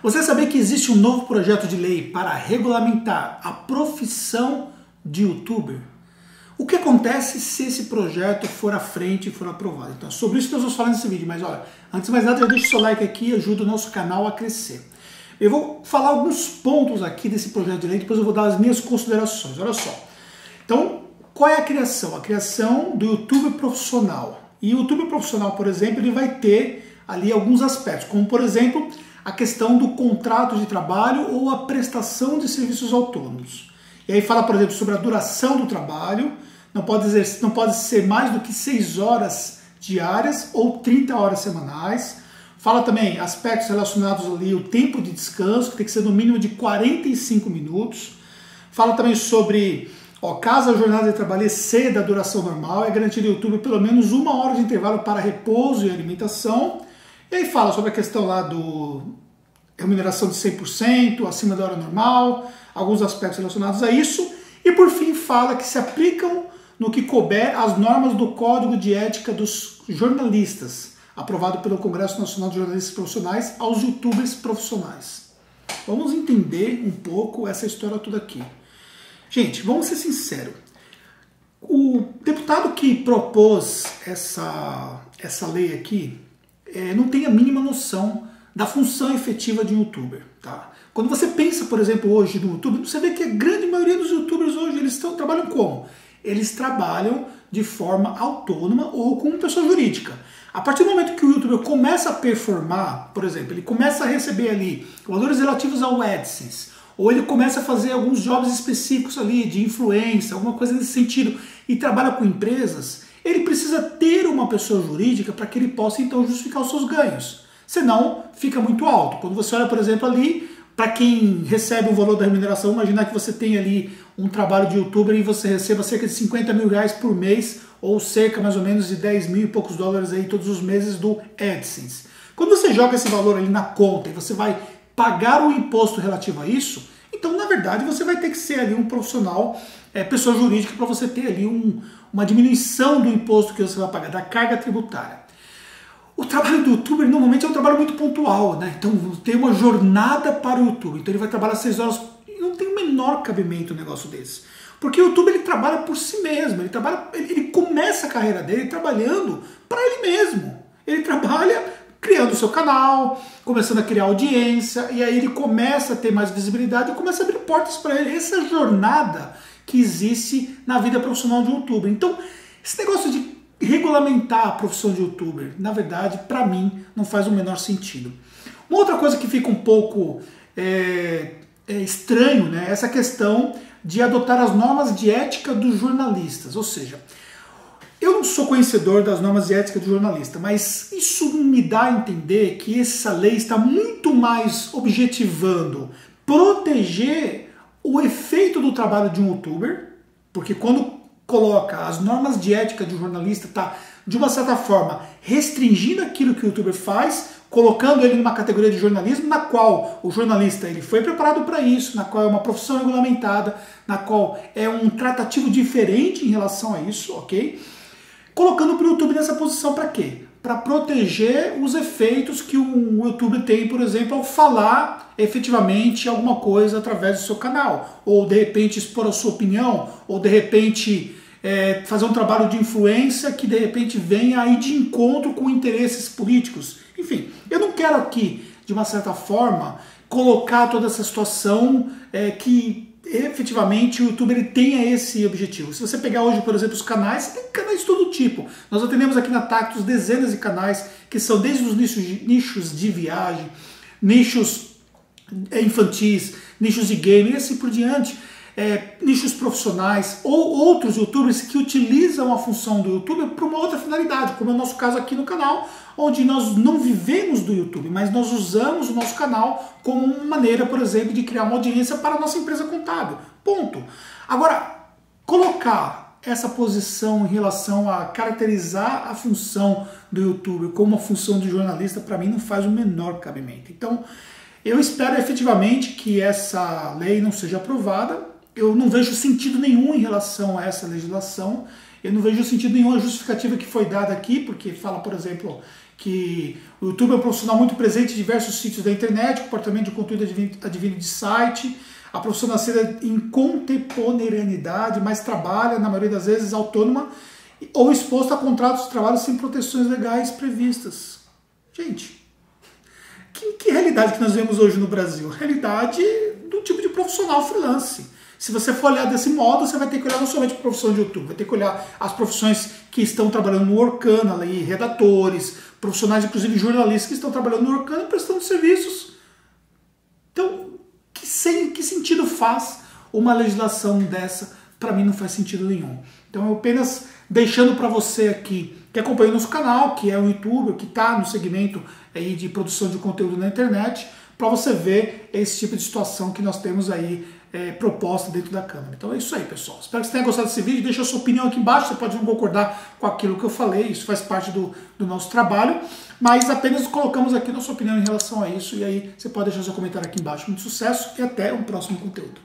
Você sabia que existe um novo projeto de lei para regulamentar a profissão de youtuber? O que acontece se esse projeto for à frente e for aprovado? Então, sobre isso que nós vamos falar nesse vídeo, mas olha, antes de mais nada, já deixa o seu like aqui e ajuda o nosso canal a crescer. Eu vou falar alguns pontos aqui desse projeto de lei, depois eu vou dar as minhas considerações, olha só. Então, qual é a criação? A criação do youtuber profissional. E o youtuber profissional, por exemplo, ele vai ter ali alguns aspectos, como por exemplo, a questão do contrato de trabalho ou a prestação de serviços autônomos. E aí fala, por exemplo, sobre a duração do trabalho, não pode ser mais do que 6 horas diárias ou 30 horas semanais. Fala também aspectos relacionados ali ao tempo de descanso, que tem que ser no mínimo de 45 minutos. Fala também sobre, caso a jornada de trabalho exceda a duração normal, é garantido ao YouTube pelo menos 1 hora de intervalo para repouso e alimentação. E aí fala sobre a questão lá do remuneração de 100%, acima da hora normal, alguns aspectos relacionados a isso. E por fim fala que se aplicam no que couber as normas do Código de Ética dos Jornalistas, aprovado pelo Congresso Nacional de Jornalistas Profissionais, aos youtubers profissionais. Vamos entender um pouco essa história toda aqui. Gente, vamos ser sinceros. O deputado que propôs essa lei aqui não tem a mínima noção da função efetiva de um youtuber. Tá? Quando você pensa, por exemplo, hoje no YouTube, você vê que a grande maioria dos youtubers hoje, eles trabalham como? Eles trabalham de forma autônoma ou com pessoa jurídica. A partir do momento que o youtuber começa a performar, por exemplo, ele começa a receber ali valores relativos ao AdSense, ou ele começa a fazer alguns jobs específicos ali de influência, alguma coisa nesse sentido, e trabalha com empresas, ele precisa ter uma pessoa jurídica para que ele possa então justificar os seus ganhos. Senão fica muito alto. Quando você olha, por exemplo, ali, para quem recebe o valor da remuneração, imaginar que você tem ali um trabalho de youtuber e você receba cerca de 50 mil reais por mês, ou cerca mais ou menos de 10 mil e poucos dólares aí todos os meses do AdSense. Quando você joga esse valor ali na conta e você vai pagar o imposto relativo a isso, então na verdade você vai ter que ser ali um profissional, pessoa jurídica, para você ter ali uma diminuição do imposto que você vai pagar, da carga tributária. O trabalho do youtuber normalmente é um trabalho muito pontual, né? Então tem uma jornada para o YouTube. Então ele vai trabalhar 6 horas e não tem o menor cabimento um negócio desse. Porque o YouTube ele trabalha por si mesmo, ele começa a carreira dele trabalhando para ele mesmo. Ele trabalha criando o seu canal, começando a criar audiência, e aí ele começa a ter mais visibilidade e começa a abrir portas para ele. Essa é a jornada que existe na vida profissional de um youtuber. Então, esse negócio de regulamentar a profissão de youtuber, na verdade, para mim, não faz o menor sentido. Uma outra coisa que fica um pouco estranho, né, é essa questão de adotar as normas de ética dos jornalistas. Ou seja, eu não sou conhecedor das normas de ética do jornalista, mas isso me dá a entender que essa lei está muito mais objetivando proteger o efeito do trabalho de um youtuber, porque quando coloca as normas de ética de um jornalista, está, de uma certa forma, restringindo aquilo que o youtuber faz, colocando ele numa categoria de jornalismo, na qual o jornalista ele foi preparado para isso, na qual é uma profissão regulamentada, na qual é um tratativo diferente em relação a isso, ok? Colocando para o YouTube nessa posição para quê? Para proteger os efeitos que um youtuber tem, por exemplo, ao falar efetivamente alguma coisa através do seu canal, ou de repente expor a sua opinião, ou de repente fazer um trabalho de influência que de repente venha aí de encontro com interesses políticos. Enfim, eu não quero aqui, de uma certa forma, colocar toda essa situação que efetivamente o YouTube ele tenha esse objetivo. Se você pegar hoje, por exemplo, os canais, tem canais de todo tipo. Nós atendemos aqui na Tactus dezenas de canais que são desde os nichos de viagem, nichos infantis, nichos de game e assim por diante, nichos profissionais ou outros youtubers que utilizam a função do YouTube para uma outra finalidade, como é o nosso caso aqui no canal, onde nós não vivemos do YouTube, mas nós usamos o nosso canal como uma maneira, por exemplo, de criar uma audiência para a nossa empresa contábil. Ponto. Agora, colocar essa posição em relação a caracterizar a função do YouTube como uma função de jornalista, para mim não faz o menor cabimento. Então, eu espero efetivamente que essa lei não seja aprovada. Eu não vejo sentido nenhum em relação a essa legislação. Eu não vejo sentido nenhum a justificativa que foi dada aqui, porque fala, por exemplo, que o YouTube é um profissional muito presente em diversos sítios da internet, comportamento de conteúdo advindo de site. A profissão nascida em contemporaneidade, mas trabalha, na maioria das vezes, autônoma ou exposta a contratos de trabalho sem proteções legais previstas. Gente, que realidade que nós vemos hoje no Brasil? Realidade do tipo de profissional freelance. Se você for olhar desse modo, você vai ter que olhar não somente a profissão de YouTube, vai ter que olhar as profissões que estão trabalhando no Workana, ali, redatores, profissionais, inclusive jornalistas, que estão trabalhando no Workana e prestando serviços. Então, que sentido faz uma legislação dessa? Para mim não faz sentido nenhum. Então, eu apenas deixando para você aqui, que acompanha o nosso canal, que é um youtuber, que está no segmento aí de produção de conteúdo na internet, para você ver esse tipo de situação que nós temos aí proposta dentro da Câmara. Então é isso aí, pessoal. Espero que você tenha gostado desse vídeo. Deixa a sua opinião aqui embaixo. Você pode não concordar com aquilo que eu falei. Isso faz parte do nosso trabalho. Mas apenas colocamos aqui nossa opinião em relação a isso. E aí você pode deixar seu comentário aqui embaixo. Muito sucesso e até um próximo conteúdo.